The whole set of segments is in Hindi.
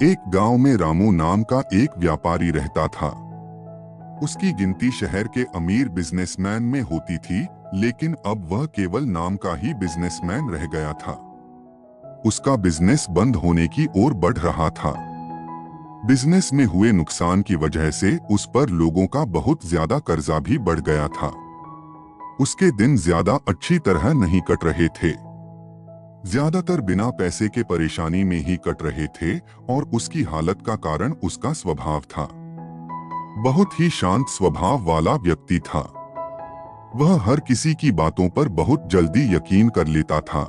एक गांव में रामू नाम का एक व्यापारी रहता था। उसकी गिनती शहर के अमीर बिजनेसमैन में होती थी, लेकिन अब वह केवल नाम का ही बिजनेसमैन रह गया था। उसका बिजनेस बंद होने की ओर बढ़ रहा था। बिजनेस में हुए नुकसान की वजह से उस पर लोगों का बहुत ज्यादा कर्जा भी बढ़ गया था। उसके दिन ज्यादा अच्छी तरह नहीं कट रहे थे। ज्यादातर बिना पैसे के परेशानी में ही कट रहे थे और उसकी हालत का कारण उसका स्वभाव था। बहुत ही शांत स्वभाव वाला व्यक्ति था। वह हर किसी की बातों पर बहुत जल्दी यकीन कर लेता था,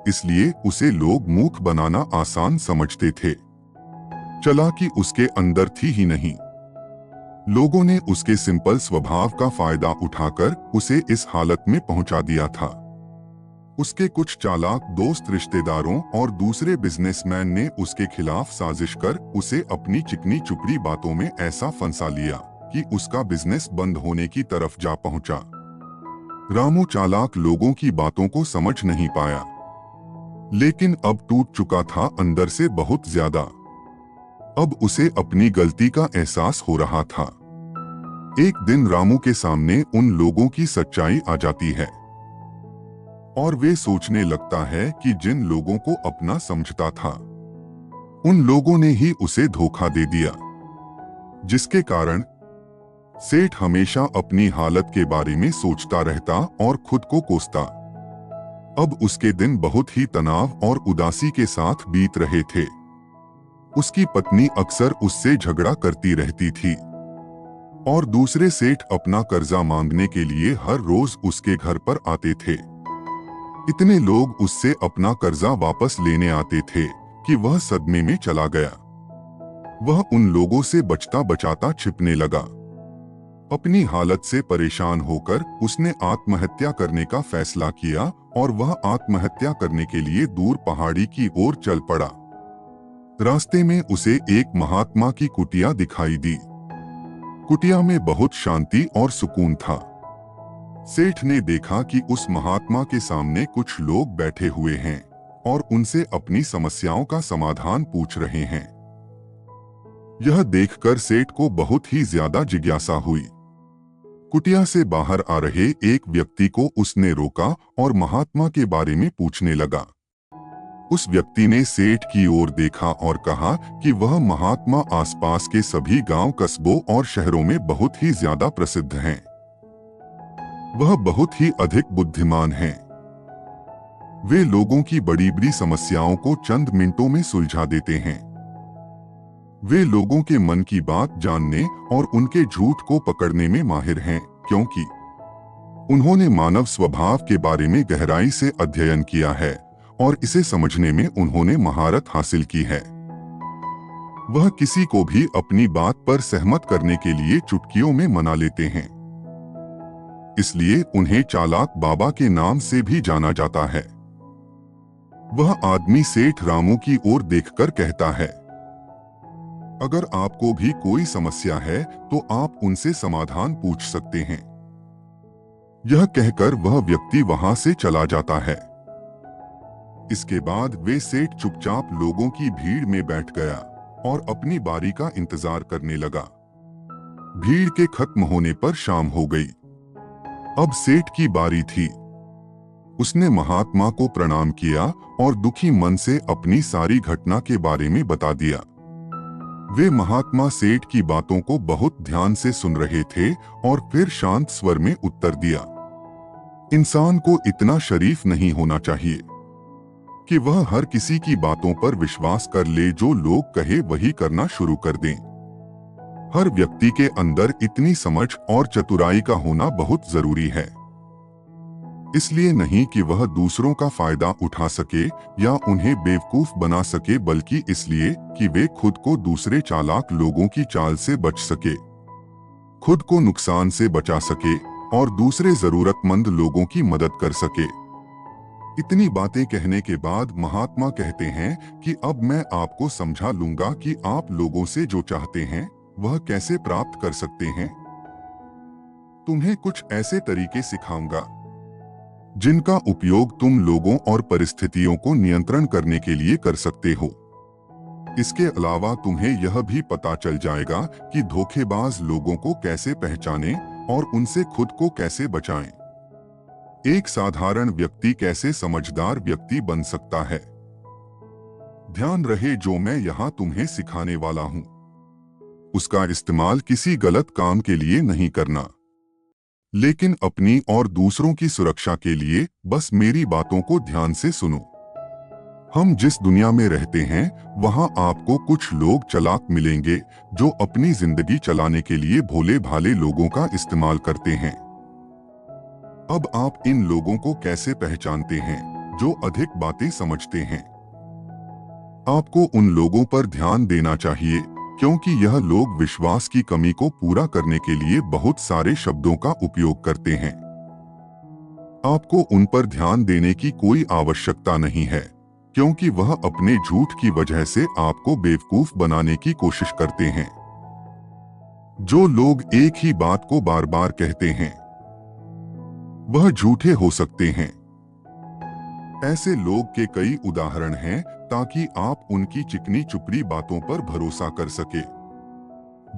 इसलिए उसे लोग मूर्ख बनाना आसान समझते थे। चालाकी उसके अंदर थी ही नहीं। लोगों ने उसके सिंपल स्वभाव का फायदा उठाकर उसे इस हालत में पहुंचा दिया था। उसके कुछ चालाक दोस्त, रिश्तेदारों और दूसरे बिजनेसमैन ने उसके खिलाफ साजिश कर उसे अपनी चिकनी चुपड़ी बातों में ऐसा फंसा लिया कि उसका बिजनेस बंद होने की तरफ जा पहुंचा। रामू चालाक लोगों की बातों को समझ नहीं पाया, लेकिन अब टूट चुका था अंदर से बहुत ज्यादा। अब उसे अपनी गलती का एहसास हो रहा था। एक दिन रामू के सामने उन लोगों की सच्चाई आ जाती है और वे सोचने लगता है कि जिन लोगों को अपना समझता था, उन लोगों ने ही उसे धोखा दे दिया, जिसके कारण सेठ हमेशा अपनी हालत के बारे में सोचता रहता और खुद को कोसता। अब उसके दिन बहुत ही तनाव और उदासी के साथ बीत रहे थे। उसकी पत्नी अक्सर उससे झगड़ा करती रहती थी और दूसरे सेठ अपना कर्जा मांगने के लिए हर रोज उसके घर पर आते थे। इतने लोग उससे अपना कर्जा वापस लेने आते थे कि वह सदमे में चला गया। वह उन लोगों से बचता बचाता छिपने लगा। अपनी हालत से परेशान होकर उसने आत्महत्या करने का फैसला किया और वह आत्महत्या करने के लिए दूर पहाड़ी की ओर चल पड़ा। रास्ते में उसे एक महात्मा की कुटिया दिखाई दी। कुटिया में बहुत शांति और सुकून था। सेठ ने देखा कि उस महात्मा के सामने कुछ लोग बैठे हुए हैं और उनसे अपनी समस्याओं का समाधान पूछ रहे हैं। यह देखकर सेठ को बहुत ही ज्यादा जिज्ञासा हुई। कुटिया से बाहर आ रहे एक व्यक्ति को उसने रोका और महात्मा के बारे में पूछने लगा। उस व्यक्ति ने सेठ की ओर देखा और कहा कि वह महात्मा आसपास के सभी गांव, कस्बों और शहरों में बहुत ही ज्यादा प्रसिद्ध हैं। वह बहुत ही अधिक बुद्धिमान हैं। वे लोगों की बड़ी बड़ी समस्याओं को चंद मिनटों में सुलझा देते हैं। वे लोगों के मन की बात जानने और उनके झूठ को पकड़ने में माहिर हैं, क्योंकि उन्होंने मानव स्वभाव के बारे में गहराई से अध्ययन किया है और इसे समझने में उन्होंने महारत हासिल की है। वह किसी को भी अपनी बात पर सहमत करने के लिए चुटकियों में मना लेते हैं। इसलिए उन्हें चालाक बाबा के नाम से भी जाना जाता है। वह आदमी सेठ रामू की ओर देखकर कहता है, अगर आपको भी कोई समस्या है तो आप उनसे समाधान पूछ सकते हैं। यह कहकर वह व्यक्ति वहां से चला जाता है। इसके बाद वे सेठ चुपचाप लोगों की भीड़ में बैठ गया और अपनी बारी का इंतजार करने लगा। भीड़ के खत्म होने पर शाम हो गई। अब सेठ की बारी थी। उसने महात्मा को प्रणाम किया और दुखी मन से अपनी सारी घटना के बारे में बता दिया। वे महात्मा सेठ की बातों को बहुत ध्यान से सुन रहे थे और फिर शांत स्वर में उत्तर दिया, इंसान को इतना शरीफ नहीं होना चाहिए कि वह हर किसी की बातों पर विश्वास कर ले, जो लोग कहे वही करना शुरू कर दें। हर व्यक्ति के अंदर इतनी समझ और चतुराई का होना बहुत जरूरी है। इसलिए नहीं कि वह दूसरों का फायदा उठा सके या उन्हें बेवकूफ बना सके, बल्कि इसलिए कि वे खुद को दूसरे चालाक लोगों की चाल से बच सके, खुद को नुकसान से बचा सके और दूसरे जरूरतमंद लोगों की मदद कर सके। इतनी बातें कहने के बाद महात्मा कहते हैं कि अब मैं आपको समझा लूंगा कि आप लोगों से जो चाहते हैं वह कैसे प्राप्त कर सकते हैं। तुम्हें कुछ ऐसे तरीके सिखाऊंगा जिनका उपयोग तुम लोगों और परिस्थितियों को नियंत्रण करने के लिए कर सकते हो। इसके अलावा तुम्हें यह भी पता चल जाएगा कि धोखेबाज लोगों को कैसे पहचानें और उनसे खुद को कैसे बचाएं। एक साधारण व्यक्ति कैसे समझदार व्यक्ति बन सकता है। ध्यान रहे, जो मैं यहाँ तुम्हें सिखाने वाला हूँ उसका इस्तेमाल किसी गलत काम के लिए नहीं करना, लेकिन अपनी और दूसरों की सुरक्षा के लिए। बस मेरी बातों को ध्यान से सुनो। हम जिस दुनिया में रहते हैं वहां आपको कुछ लोग चालाक मिलेंगे जो अपनी जिंदगी चलाने के लिए भोले भाले लोगों का इस्तेमाल करते हैं। अब आप इन लोगों को कैसे पहचानते हैं जो अधिक बातें समझते हैं? आपको उन लोगों पर ध्यान देना चाहिए क्योंकि यह लोग विश्वास की कमी को पूरा करने के लिए बहुत सारे शब्दों का उपयोग करते हैं। आपको उन पर ध्यान देने की कोई आवश्यकता नहीं है क्योंकि वह अपने झूठ की वजह से आपको बेवकूफ बनाने की कोशिश करते हैं। जो लोग एक ही बात को बार बार कहते हैं वह झूठे हो सकते हैं। ऐसे लोग के कई उदाहरण हैं ताकि आप उनकी चिकनी चुपड़ी बातों पर भरोसा कर सके।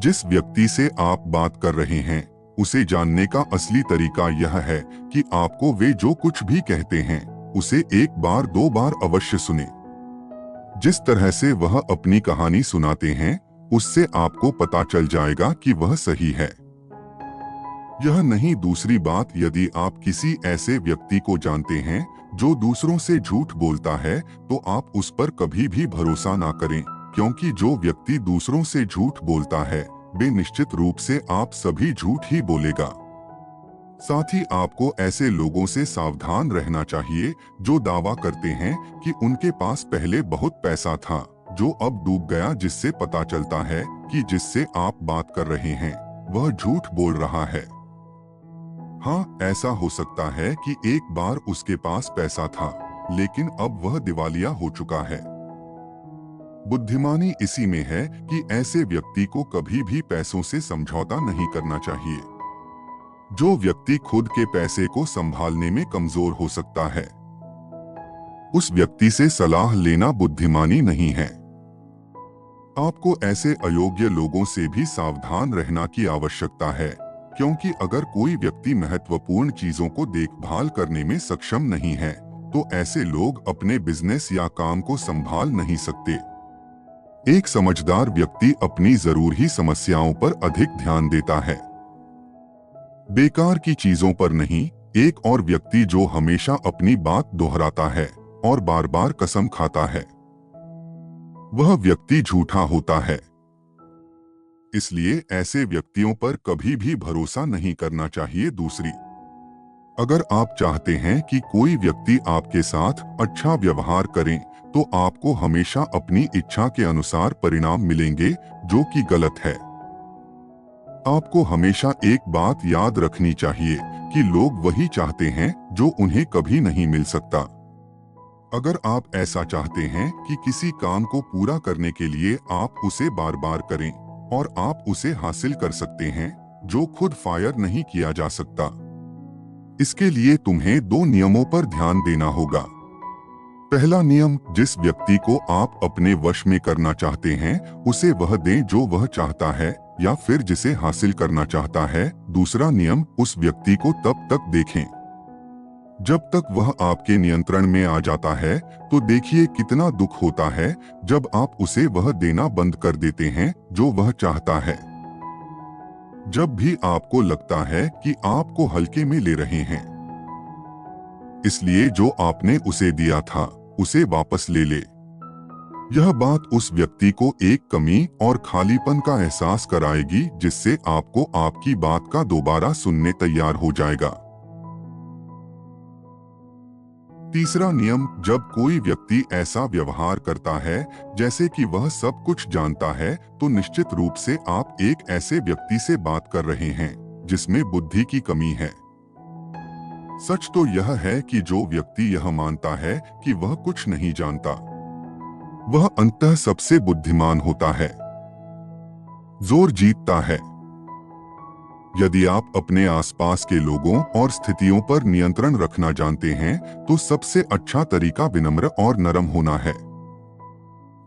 जिस व्यक्ति से आप बात कर रहे हैं उसे जानने का असली तरीका यह है कि आपको वे जो कुछ भी कहते हैं उसे एक बार दो बार अवश्य सुने। जिस तरह से वह अपनी कहानी सुनाते हैं उससे आपको पता चल जाएगा कि वह सही है। यह नहीं, दूसरी बात, यदि आप किसी ऐसे व्यक्ति को जानते हैं जो दूसरों से झूठ बोलता है तो आप उस पर कभी भी भरोसा ना करें क्योंकि जो व्यक्ति दूसरों से झूठ बोलता है वे निश्चित रूप से आप सभी झूठ ही बोलेगा। साथ ही आपको ऐसे लोगों से सावधान रहना चाहिए जो दावा करते हैं कि उनके पास पहले बहुत पैसा था जो अब डूब गया, जिससे पता चलता है कि जिससे आप बात कर रहे हैं वह झूठ बोल रहा है। हाँ, ऐसा हो सकता है कि एक बार उसके पास पैसा था लेकिन अब वह दिवालिया हो चुका है। बुद्धिमानी इसी में है कि ऐसे व्यक्ति को कभी भी पैसों से समझौता नहीं करना चाहिए। जो व्यक्ति खुद के पैसे को संभालने में कमजोर हो सकता है उस व्यक्ति से सलाह लेना बुद्धिमानी नहीं है। आपको ऐसे अयोग्य लोगों से भी सावधान रहना की आवश्यकता है क्योंकि अगर कोई व्यक्ति महत्वपूर्ण चीजों को देखभाल करने में सक्षम नहीं है तो ऐसे लोग अपने बिजनेस या काम को संभाल नहीं सकते। एक समझदार व्यक्ति अपनी जरूरी समस्याओं पर अधिक ध्यान देता है, बेकार की चीजों पर नहीं। एक और व्यक्ति जो हमेशा अपनी बात दोहराता है और बार बार कसम खाता है वह व्यक्ति झूठा होता है। इसलिए ऐसे व्यक्तियों पर कभी भी भरोसा नहीं करना चाहिए। दूसरी, अगर आप चाहते हैं कि कोई व्यक्ति आपके साथ अच्छा व्यवहार करे तो आपको हमेशा अपनी इच्छा के अनुसार परिणाम मिलेंगे जो कि गलत है। आपको हमेशा एक बात याद रखनी चाहिए कि लोग वही चाहते हैं जो उन्हें कभी नहीं मिल सकता। अगर आप ऐसा चाहते हैं कि किसी काम को पूरा करने के लिए आप उसे बार बार करें और आप उसे हासिल कर सकते हैं जो खुद फायर नहीं किया जा सकता। इसके लिए तुम्हें दो नियमों पर ध्यान देना होगा। पहला नियम, जिस व्यक्ति को आप अपने वश में करना चाहते हैं उसे वह दें जो वह चाहता है या फिर जिसे हासिल करना चाहता है। दूसरा नियम, उस व्यक्ति को तब तक देखें जब तक वह आपके नियंत्रण में आ जाता है। तो देखिए कितना दुख होता है जब आप उसे वह देना बंद कर देते हैं जो वह चाहता है। जब भी आपको लगता है कि आपको हल्के में ले रहे हैं, इसलिए जो आपने उसे दिया था उसे वापस ले ले। यह बात उस व्यक्ति को एक कमी और खालीपन का एहसास कराएगी जिससे आपको आपकी बात का दोबारा सुनने तैयार हो जाएगा। तीसरा नियम, जब कोई व्यक्ति ऐसा व्यवहार करता है जैसे कि वह सब कुछ जानता है तो निश्चित रूप से आप एक ऐसे व्यक्ति से बात कर रहे हैं जिसमें बुद्धि की कमी है। सच तो यह है कि जो व्यक्ति यह मानता है कि वह कुछ नहीं जानता वह अंततः सबसे बुद्धिमान होता है, जोर जीतता है। यदि आप अपने आसपास के लोगों और स्थितियों पर नियंत्रण रखना जानते हैं तो सबसे अच्छा तरीका विनम्र और नरम होना है।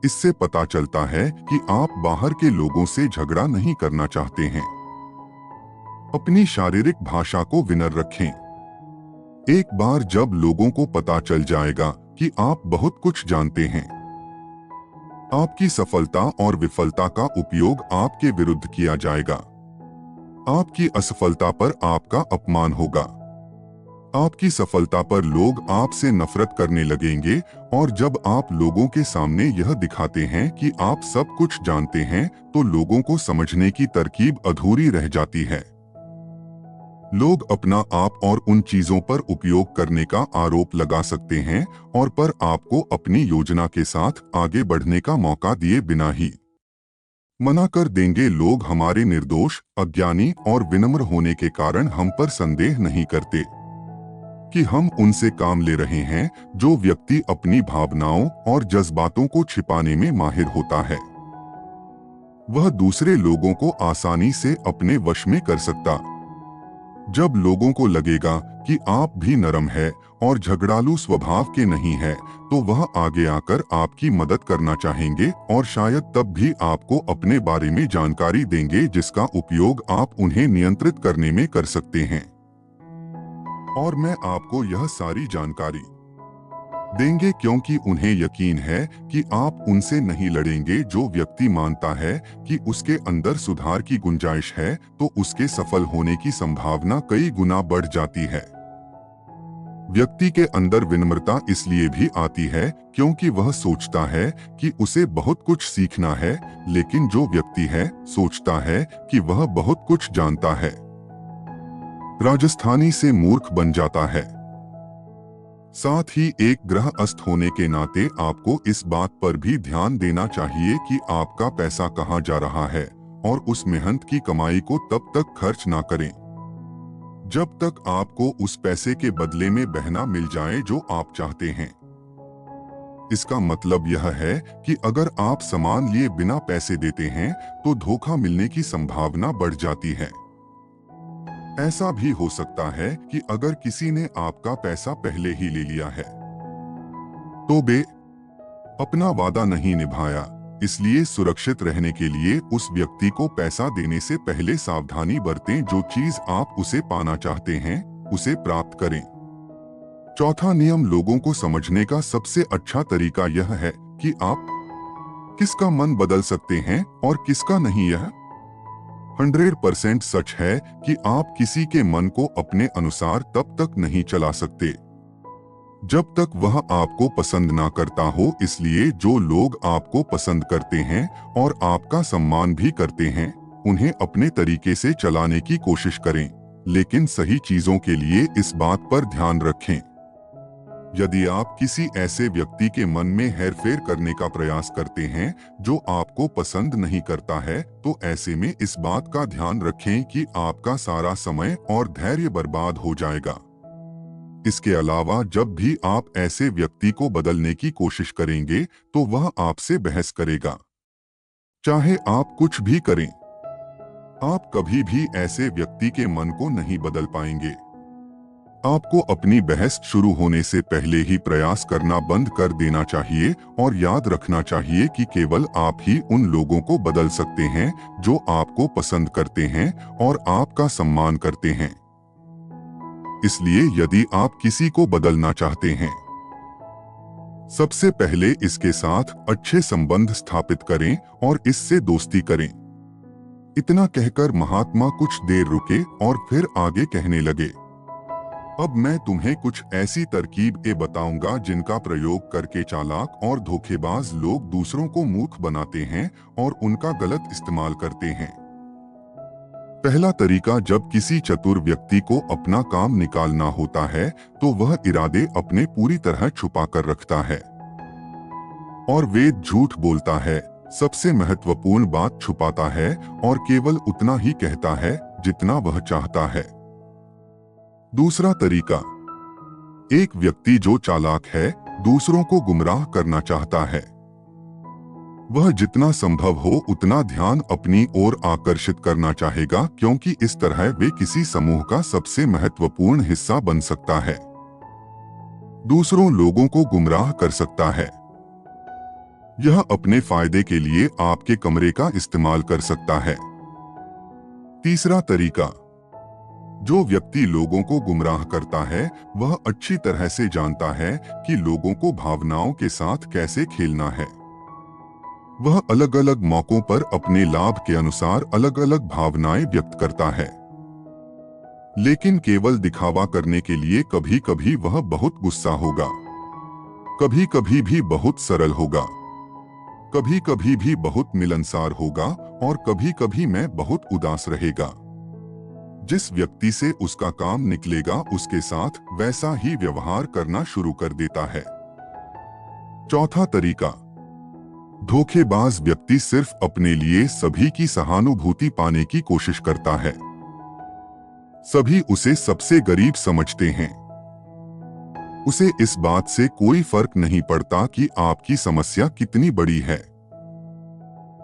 इससे पता चलता है कि आप बाहर के लोगों से झगड़ा नहीं करना चाहते हैं। अपनी शारीरिक भाषा को विनम्र रखें। एक बार जब लोगों को पता चल जाएगा कि आप बहुत कुछ जानते हैं, आपकी सफलता और विफलता का उपयोग आपके विरुद्ध किया जाएगा। आपकी असफलता पर आपका अपमान होगा। आपकी सफलता पर लोग आपसे नफरत करने लगेंगे, और जब आप लोगों के सामने यह दिखाते हैं कि आप सब कुछ जानते हैं, तो लोगों को समझने की तरकीब अधूरी रह जाती है। लोग अपना आप और उन चीजों पर उपयोग करने का आरोप लगा सकते हैं, और पर आपको अपनी योजना के साथ आगे बढ़ने का मौका दिए बिना ही मना कर देंगे। लोग हमारे निर्दोष, अज्ञानी और विनम्र होने के कारण हम पर संदेह नहीं करते कि हम उनसे काम ले रहे हैं। जो व्यक्ति अपनी भावनाओं और जज्बातों को छिपाने में माहिर होता है, वह दूसरे लोगों को आसानी से अपने वश में कर सकता। जब लोगों को लगेगा कि आप भी नरम है और झगड़ालू स्वभाव के नहीं है, तो वह आगे आकर आपकी मदद करना चाहेंगे, और शायद तब भी आपको अपने बारे में जानकारी देंगे जिसका उपयोग आप उन्हें नियंत्रित करने में कर सकते हैं। और मैं आपको यह सारी जानकारी देंगे क्योंकि उन्हें यकीन है कि आप उनसे नहीं लड़ेंगे। जो व्यक्ति मानता है कि उसके अंदर सुधार की गुंजाइश है, तो उसके सफल होने की संभावना कई गुना बढ़ जाती है। व्यक्ति के अंदर विनम्रता इसलिए भी आती है क्योंकि वह सोचता है कि उसे बहुत कुछ सीखना है, लेकिन जो व्यक्ति है सोचता है कि वह बहुत कुछ जानता है, राजस्थानी से मूर्ख बन जाता है। साथ ही एक गृहस्थ होने के नाते आपको इस बात पर भी ध्यान देना चाहिए कि आपका पैसा कहाँ जा रहा है, और उस मेहनत की कमाई को तब तक खर्च ना करें जब तक आपको उस पैसे के बदले में बहना मिल जाए जो आप चाहते हैं। इसका मतलब यह है कि अगर आप सामान लिए बिना पैसे देते हैं, तो धोखा मिलने की संभावना बढ़ जाती है। ऐसा भी हो सकता है कि अगर किसी ने आपका पैसा पहले ही ले लिया है, तो अपना वादा नहीं निभाया। इसलिए सुरक्षित रहने के लिए उस व्यक्ति को पैसा देने से पहले सावधानी बरतें। जो चीज आप उसे पाना चाहते हैं, उसे प्राप्त करें। चौथा नियम लोगों को समझने का सबसे अच्छा तरीका यह है कि आप किसका मन बदल सकते हैं और किसका नहीं। यह 100% सच है कि आप किसी के मन को अपने अनुसार तब तक नहीं चला सकते जब तक वह आपको पसंद ना करता हो। इसलिए जो लोग आपको पसंद करते हैं और आपका सम्मान भी करते हैं, उन्हें अपने तरीके से चलाने की कोशिश करें, लेकिन सही चीजों के लिए इस बात पर ध्यान रखें। यदि आप किसी ऐसे व्यक्ति के मन में हेरफेर करने का प्रयास करते हैं जो आपको पसंद नहीं करता है, तो ऐसे में इस बात का ध्यान रखें कि आपका सारा समय और धैर्य बर्बाद हो जाएगा। इसके अलावा जब भी आप ऐसे व्यक्ति को बदलने की कोशिश करेंगे, तो वह आपसे बहस करेगा। चाहे आप कुछ भी करें, आप कभी भी ऐसे व्यक्ति के मन को नहीं बदल पाएंगे। आपको अपनी बहस शुरू होने से पहले ही प्रयास करना बंद कर देना चाहिए, और याद रखना चाहिए कि केवल आप ही उन लोगों को बदल सकते हैं जो आपको पसंद करते हैं और आपका सम्मान करते हैं। इसलिए यदि आप किसी को बदलना चाहते हैं, सबसे पहले इसके साथ अच्छे संबंध स्थापित करें और इससे दोस्ती करें। इतना कहकर महात्मा कुछ देर रुके और फिर आगे कहने लगे, अब मैं तुम्हें कुछ ऐसी तरकीबें बताऊंगा जिनका प्रयोग करके चालाक और धोखेबाज लोग दूसरों को मूर्ख बनाते हैं और उनका गलत इस्तेमाल करते हैं। पहला तरीका, जब किसी चतुर व्यक्ति को अपना काम निकालना होता है, तो वह इरादे अपने पूरी तरह छुपा कर रखता है और वेद झूठ बोलता है। सबसे महत्वपूर्ण बात छुपाता है और केवल उतना ही कहता है जितना वह चाहता है। दूसरा तरीका, एक व्यक्ति जो चालाक है, दूसरों को गुमराह करना चाहता है। वह जितना संभव हो उतना ध्यान अपनी ओर आकर्षित करना चाहेगा, क्योंकि इस तरह वे किसी समूह का सबसे महत्वपूर्ण हिस्सा बन सकता है, दूसरों लोगों को गुमराह कर सकता है। यह अपने फायदे के लिए आपके कमरे का इस्तेमाल कर सकता है। तीसरा तरीका, जो व्यक्ति लोगों को गुमराह करता है वह अच्छी तरह से जानता है कि लोगों को भावनाओं के साथ कैसे खेलना है। वह अलग अलग मौकों पर अपने लाभ के अनुसार अलग अलग भावनाएं व्यक्त करता है, लेकिन केवल दिखावा करने के लिए। कभी कभी वह बहुत गुस्सा होगा, कभी कभी भी बहुत सरल होगा, कभी कभी भी बहुत मिलनसार होगा और कभी कभी में बहुत उदास रहेगा। जिस व्यक्ति से उसका काम निकलेगा उसके साथ वैसा ही व्यवहार करना शुरू कर देता है। चौथा तरीका, धोखेबाज व्यक्ति सिर्फ अपने लिए सभी की सहानुभूति पाने की कोशिश करता है। सभी उसे सबसे गरीब समझते हैं। उसे इस बात से कोई फर्क नहीं पड़ता कि आपकी समस्या कितनी बड़ी है।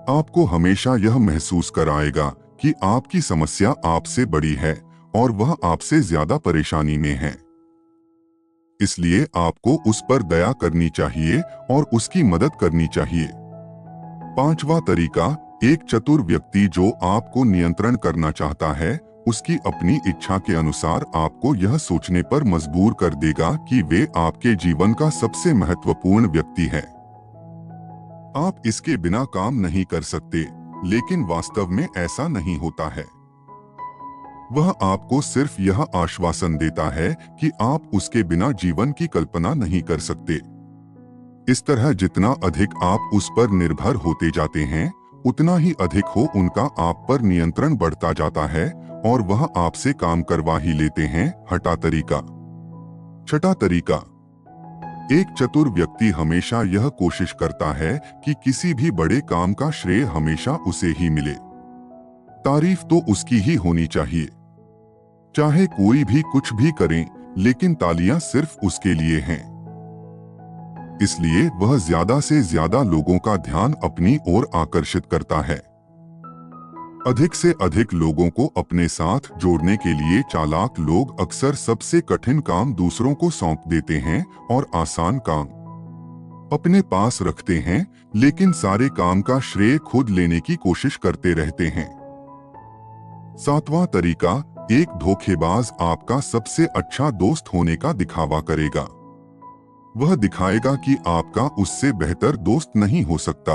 आपको हमेशा यह महसूस कराएगा कि आपकी समस्या आपसे बड़ी है और वह आपसे ज्यादा परेशानी में है। इसलिए आपको उस पर दया करनी चाहिए और उसकी मदद करनी चाहिए। पांचवा तरीका, एक चतुर व्यक्ति जो आपको नियंत्रण करना चाहता है उसकी अपनी इच्छा के अनुसार आपको यह सोचने पर मजबूर कर देगा कि वे आपके जीवन का सबसे महत्वपूर्ण व्यक्ति है। आप इसके बिना काम नहीं कर सकते, लेकिन वास्तव में ऐसा नहीं होता है। वह आपको सिर्फ यह आश्वासन देता है कि आप उसके बिना जीवन की कल्पना नहीं कर सकते। इस तरह जितना अधिक आप उस पर निर्भर होते जाते हैं उतना ही अधिक हो उनका आप पर नियंत्रण बढ़ता जाता है और वह आपसे काम करवा ही लेते हैं। हटा तरीका। छठा तरीका, एक चतुर व्यक्ति हमेशा यह कोशिश करता है कि किसी भी बड़े काम का श्रेय हमेशा उसे ही मिले। तारीफ तो उसकी ही होनी चाहिए, चाहे कोई भी कुछ भी करे, लेकिन तालियां सिर्फ उसके लिए हैं। इसलिए वह ज्यादा से ज्यादा लोगों का ध्यान अपनी ओर आकर्षित करता है। अधिक से अधिक लोगों को अपने साथ जोड़ने के लिए चालाक लोग अक्सर सबसे कठिन काम दूसरों को सौंप देते हैं और आसान काम अपने पास रखते हैं, लेकिन सारे काम का श्रेय खुद लेने की कोशिश करते रहते हैं। सातवां तरीका, एक धोखेबाज आपका सबसे अच्छा दोस्त होने का दिखावा करेगा। वह दिखाएगा कि आपका उससे बेहतर दोस्त नहीं हो सकता।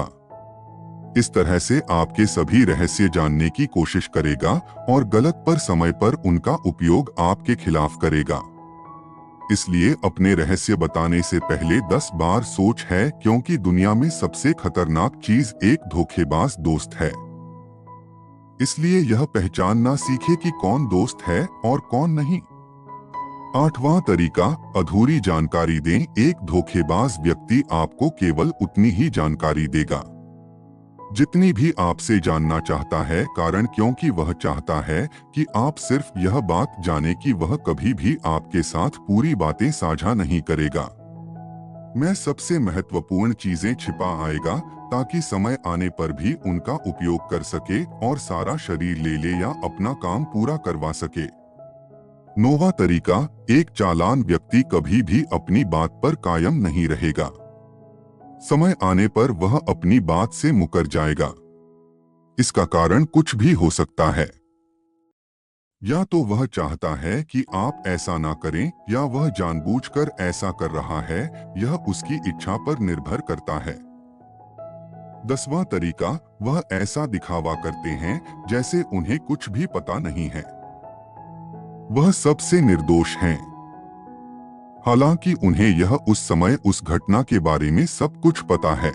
इस तरह से आपके सभी रहस्य जानने की कोशिश करेगा और गलत पर समय पर उनका उपयोग आपके खिलाफ करेगा। इसलिए अपने रहस्य बताने से पहले 10 बार सोच है, क्योंकि दुनिया में सबसे खतरनाक चीज एक धोखेबाज दोस्त है। इसलिए यह पहचानना सीखे कि कौन दोस्त है और कौन नहीं। आठवां तरीका, अधूरी जानकारी दें। एक धोखेबाज व्यक्ति आपको केवल उतनी ही जानकारी देगा जितनी भी आपसे जानना चाहता है, कारण क्योंकि वह चाहता है कि आप सिर्फ यह बात जाने कि वह कभी भी आपके साथ पूरी बातें साझा नहीं करेगा। मैं सबसे महत्वपूर्ण चीजें छिपा आएगा ताकि समय आने पर भी उनका उपयोग कर सके और सारा शरीर ले ले या अपना काम पूरा करवा सके। नौवां तरीका, एक चालान व्यक्ति कभी भी अपनी बात पर कायम नहीं रहेगा। समय आने पर वह अपनी बात से मुकर जाएगा। इसका कारण कुछ भी हो सकता है। या तो वह चाहता है कि आप ऐसा ना करें, या वह जानबूझकर ऐसा कर रहा है। यह उसकी इच्छा पर निर्भर करता है। 10वां तरीका, वह ऐसा दिखावा करते हैं जैसे उन्हें कुछ भी पता नहीं है। वह सबसे निर्दोष हैं, हालांकि उन्हें यह उस समय उस घटना के बारे में सब कुछ पता है।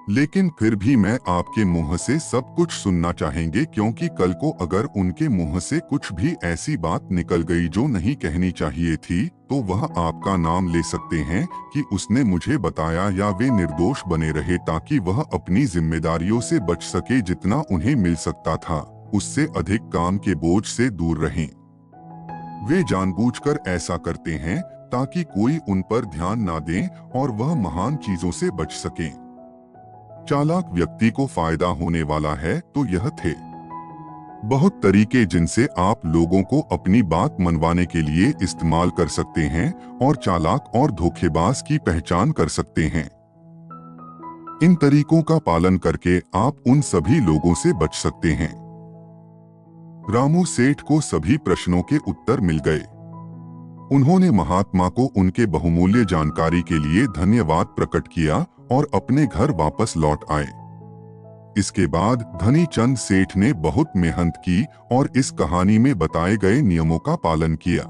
लेकिन फिर भी मैं आपके मुंह से सब कुछ सुनना चाहेंगे, क्योंकि कल को अगर उनके मुंह से कुछ भी ऐसी बात निकल गई जो नहीं कहनी चाहिए थी, तो वह आपका नाम ले सकते हैं कि उसने मुझे बताया, या वे निर्दोष बने रहे ताकि वह अपनी जिम्मेदारियों से बच सके। जितना उन्हें मिल सकता था उससे अधिक काम के बोझ से दूर रहें। वे जानबूझकर ऐसा करते हैं ताकि कोई उन पर ध्यान ना दे और वह महान चीजों से बच सकें। चालाक व्यक्ति को फायदा होने वाला है तो यह थे बहुत तरीके जिनसे आप लोगों को अपनी बात मनवाने के लिए इस्तेमाल कर सकते हैं और चालाक और धोखेबाज की पहचान कर सकते हैं। इन तरीकों का पालन करके आप उन सभी लोगों से बच सकते हैं। रामू सेठ को सभी प्रश्नों के उत्तर मिल गए। उन्होंने महात्मा को उनके बहुमूल्य जानकारी के लिए धन्यवाद प्रकट किया और अपने घर वापस लौट आए। इसके बाद धनी चंद सेठ ने बहुत मेहनत की और इस कहानी में बताए गए नियमों का पालन किया।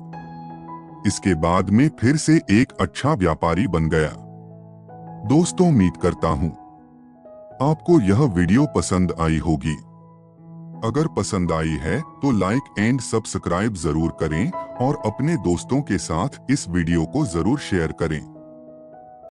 इसके बाद में फिर से एक अच्छा व्यापारी बन गया। दोस्तों, उम्मीद करता हूँ आपको यह वीडियो पसंद आई होगी। अगर पसंद आई है तो लाइक एंड सब्सक्राइब जरूर करें और अपने दोस्तों के साथ इस वीडियो को जरूर शेयर करें।